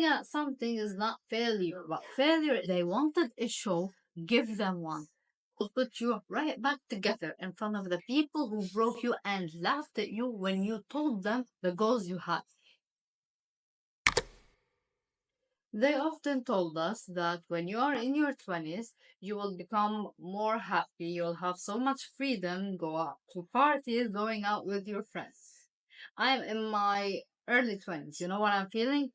Yeah, something is not failure, but failure, they wanted a show, give them one. Will put you right back together in front of the people who broke you and laughed at you when you told them the goals you had. They often told us that when you are in your 20s, you will become more happy, you'll have so much freedom, go out to parties, going out with your friends. I'm in my early 20s. You know what I'm feeling?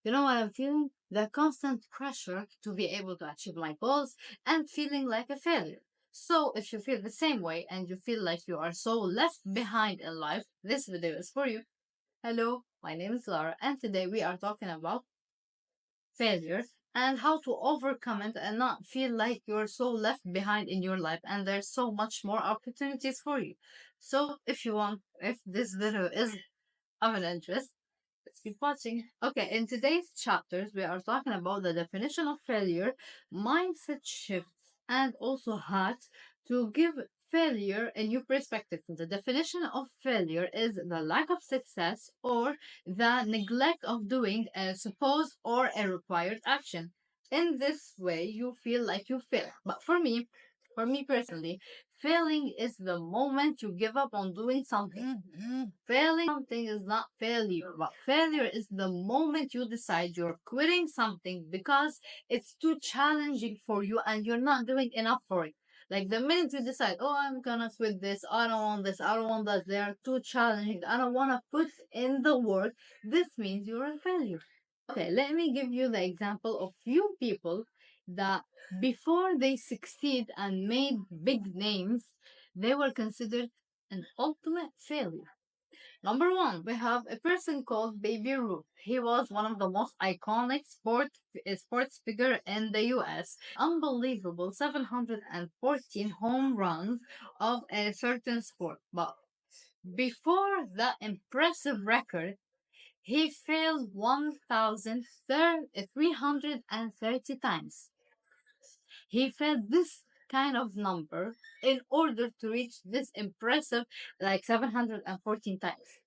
You know what I'm feeling? The constant pressure to be able to achieve my goals and feeling like a failure. So, if you feel the same way and you feel like you are so left behind in life, this video is for you. Hello, my name is Lara, and today we are talking about failure and how to overcome it and not feel like you're so left behind in your life and there's so much more opportunities for you. So, if this video is of an interest, let's keep watching. Okay, in today's chapters, we are talking about the definition of failure, mindset shifts, and also hacks to give failure a new perspective. The definition of failure is the lack of success or the neglect of doing a supposed or a required action. In this way, you feel like you fail. But for me personally, failing is the moment you give up on doing something. Failing something is not failure, but failure is the moment you decide you're quitting something because it's too challenging for you and you're not doing enough for it. Like the minute you decide, oh, I'm gonna quit this, I don't want that, they are too challenging, I don't wanna put in the work, this means you're a failure. Okay, let me give you the example of few people that before they succeed and made big names, they were considered an ultimate failure. Number one, we have a person called Baby Ruth. He was one of the most iconic sports figure in the US. Unbelievable 714 home runs of a certain sport. But before that impressive record, he failed 1,330 times. He failed this kind of number in order to reach this impressive like 714 times.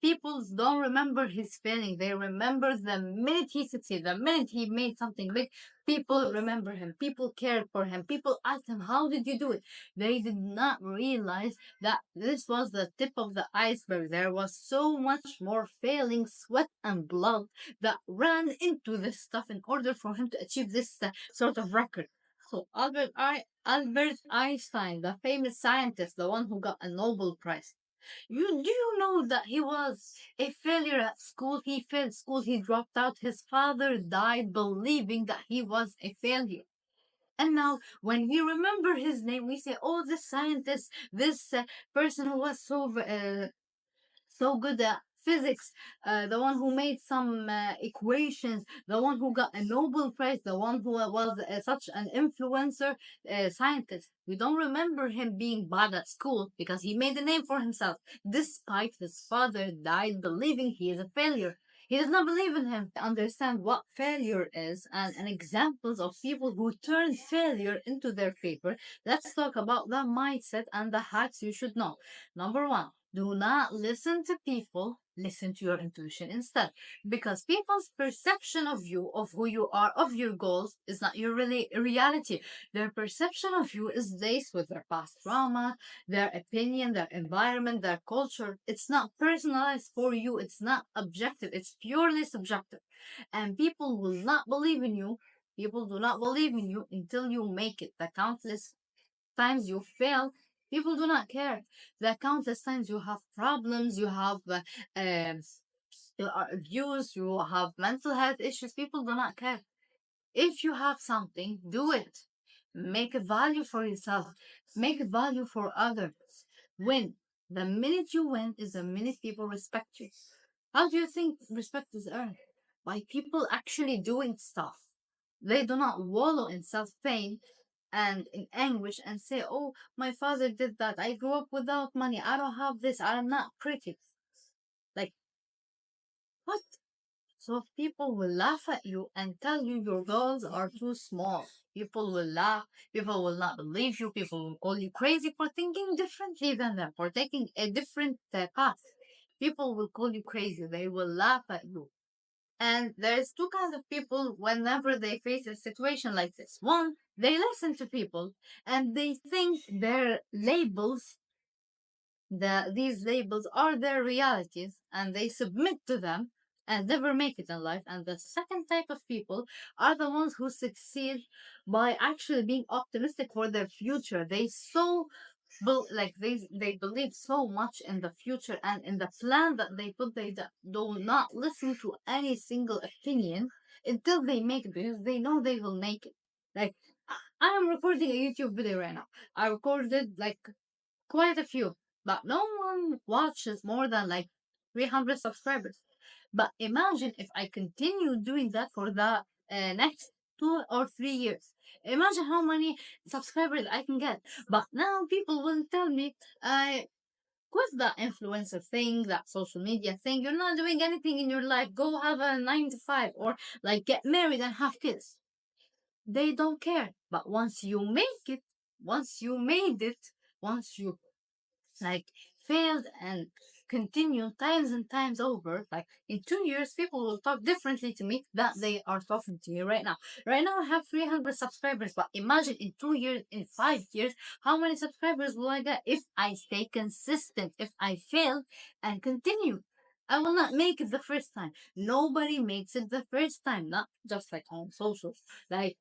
People don't remember his failing. They remember the minute he succeeded, the minute he made something big. People remember him. People cared for him. People asked him, "How did you do it?" They did not realize that this was the tip of the iceberg. There was so much more failing, sweat, and blood that ran into this stuff in order for him to achieve this sort of record. So Albert Einstein, the famous scientist, the one who got a Nobel Prize. You know that he was a failure at school? He failed school, he dropped out. His father died believing that he was a failure. And now, when we remember his name, we say, "Oh, this scientist, this person who was so good at physics, the one who made some equations, the one who got a Nobel Prize, the one who was such an influencer scientist." We don't remember him being bad at school because he made a name for himself, despite his father died believing he is a failure. He does not believe in him to understand what failure is and examples of people who turned failure into their favor. Let's talk about the mindset and the hacks you should know. Number one, do not listen to people, listen to your intuition instead. Because people's perception of you, of who you are, of your goals, is not your really reality. Their perception of you is based with their past trauma, their opinion, their environment, their culture. It's not personalized for you, it's not objective, it's purely subjective. And people will not believe in you. People do not believe in you until you make it. The countless times you fail, people do not care. The countless times you have problems, um, you are abused, you have mental health issues, people do not care. If you have something, do it. Make a value for yourself. Make a value for others. Win. The minute you win is the minute people respect you. How do you think respect is earned? By people actually doing stuff. They do not wallow in self pain and in anguish and say, "Oh, my father did that. I grew up without money. I don't have this. I'm not pretty." Like, what? So people will laugh at you and tell you your goals are too small. People will laugh. People will not believe you. People will call you crazy for thinking differently than them, for taking a different path. People will call you crazy. They will laugh at you. And there's two kinds of people whenever they face a situation like this. One, they listen to people and they think their labels, these labels are their realities and they submit to them and never make it in life. And the second type of people are the ones who succeed by actually being optimistic for their future. They so like they believe so much in the future and in the plan that they put. They do not listen to any single opinion until they make it because they know they will make it. Like I am recording a YouTube video right now. I recorded like quite a few, but no one watches more than like 300 subscribers. But imagine if I continue doing that for the next 2 or 3 years. Imagine how many subscribers I can get. But now people will tell me, I quit that influencer thing, that social media thing. You're not doing anything in your life. Go have a 9 to 5 or like get married and have kids. They don't care. But once you make it, once you made it, once you like failed and continued times and times over, like in 2 years people will talk differently to me that they are talking to you right now. Right now I have 300 subscribers, but imagine in 2 years, in 5 years, how many subscribers will I get if I stay consistent, if I fail and continue. I will not make it the first time. Nobody makes it the first time, not just like on socials. Like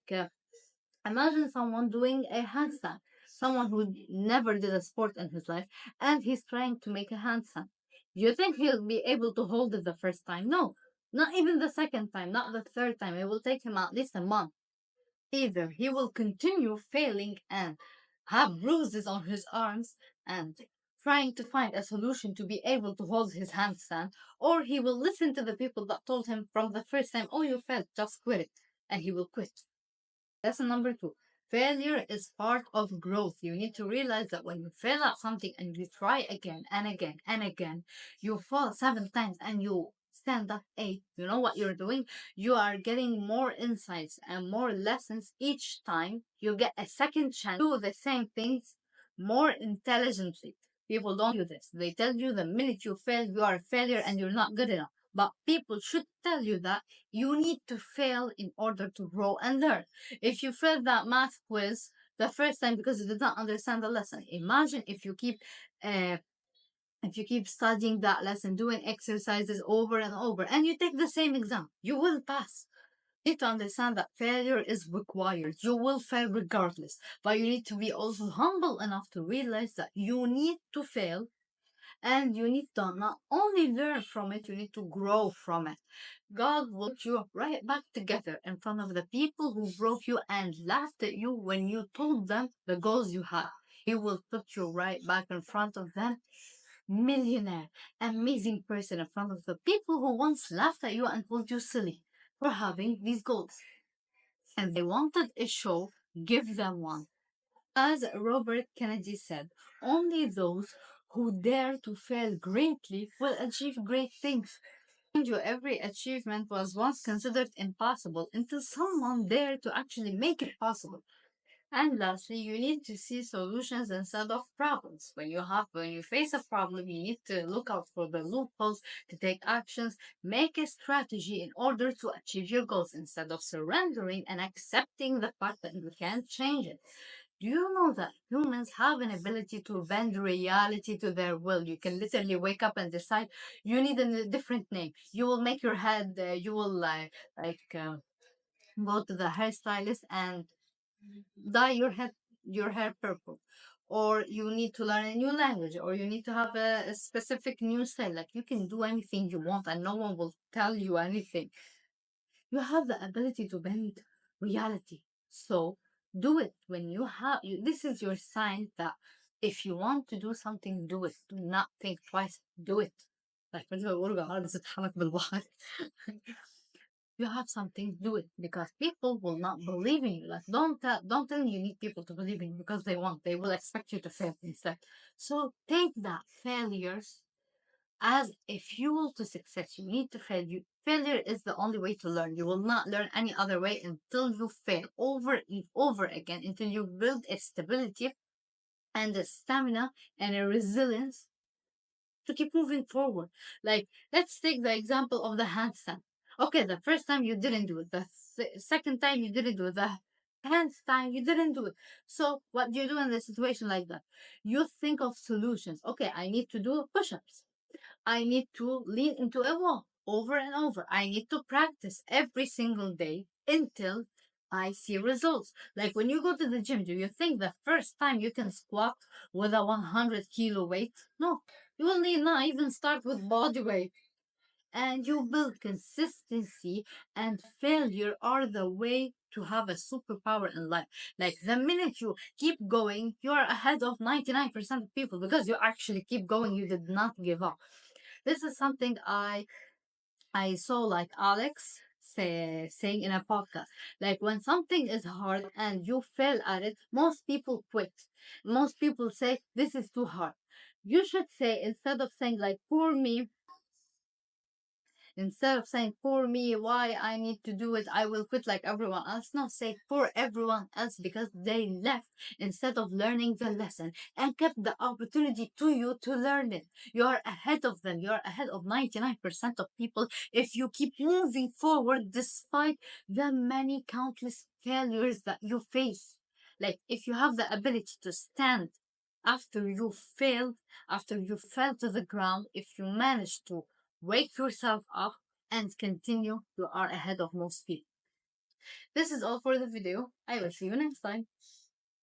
imagine someone doing a handstand, someone who never did a sport in his life, and he's trying to make a handstand. Do you think he'll be able to hold it the first time? No, not even the second time, not the third time. It will take him at least a month. Either he will continue failing and have bruises on his arms and trying to find a solution to be able to hold his handstand, or he will listen to the people that told him from the first time, oh, you failed, just quit it, and he will quit. Lesson number two, failure is part of growth. You need to realize that when you fail at something and you try again and again and again, you fall 7 times and you stand up eight. You know what you're doing? You are getting more insights and more lessons each time. You get a second chance to do the same things more intelligently. People don't do this. They tell you the minute you fail, you are a failure and you're not good enough. But people should tell you that you need to fail in order to grow and learn. If you failed that math quiz the first time because you did not understand the lesson, imagine uh, if you keep studying that lesson, doing exercises over and over, and you take the same exam, you will pass. You need to understand that failure is required. You will fail regardless, but you need to be also humble enough to realize that you need to fail and you need to not only learn from it, you need to grow from it. God will put you right back together in front of the people who broke you and laughed at you when you told them the goals you had. He will put you right back in front of them, millionaire, amazing person in front of the people who once laughed at you and told you silly for having these goals. And they wanted a show, give them one. As Robert Kennedy said, only those who dare to fail greatly will achieve great things. Mind you, every achievement was once considered impossible until someone dared to actually make it possible. And lastly, you need to see solutions instead of problems. When you face a problem, you need to look out for the loopholes, to take actions, make a strategy in order to achieve your goals instead of surrendering and accepting the fact that you can't change it. Do you know that humans have an ability to bend reality to their will? You can literally wake up and decide you need a different name. You will make your head, you will go to the hairstylist and dye your hair purple. Or you need to learn a new language, or you need to have a specific new style. Like you can do anything you want and no one will tell you anything. You have the ability to bend reality. So do it when this is your sign that if you want to do something, do it. Do not think twice. Do it. Like مثل ما بيقولوا بالعربي تتحرك بالبحر. You have something, do it because people will not believe in you. Like don't tell me you need people to believe in you because they won't. They will expect you to fail instead. So take that failures as a fuel to success. You need to fail. Failure is the only way to learn. You will not learn any other way until you fail over and over again, until you build a stability and a stamina and a resilience to keep moving forward. Like, let's take the example of the handstand. Okay, the first time you didn't do it, the second time you didn't do it, the 10th time you didn't do it. So what do you do in a situation like that? You think of solutions. Okay, I need to do push-ups. I need to lean into a wall over and over. I need to practice every single day until I see results. Like when you go to the gym, do you think the first time you can squat with a 100 kilo weight? No, you will need not even start with body weight. And you build consistency, and failure are the way to have a superpower in life. Like the minute you keep going, you are ahead of 99% of people because you actually keep going. You did not give up. This is something I saw like Alex saying in a podcast. Like when something is hard and you fail at it, most people quit. Most people say this is too hard. You should say, instead of saying like poor me, instead of saying poor me, why I need to do it, I will quit like everyone else. No, say poor everyone else because they left instead of learning the lesson and kept the opportunity to you to learn it. You're ahead of them. You're ahead of 99% of people if you keep moving forward despite the many countless failures that you face. Like if you have the ability to stand after you failed, after you fell to the ground, if you manage to wake yourself up and continue, you are ahead of most people. This is all for the video. I will see you next time.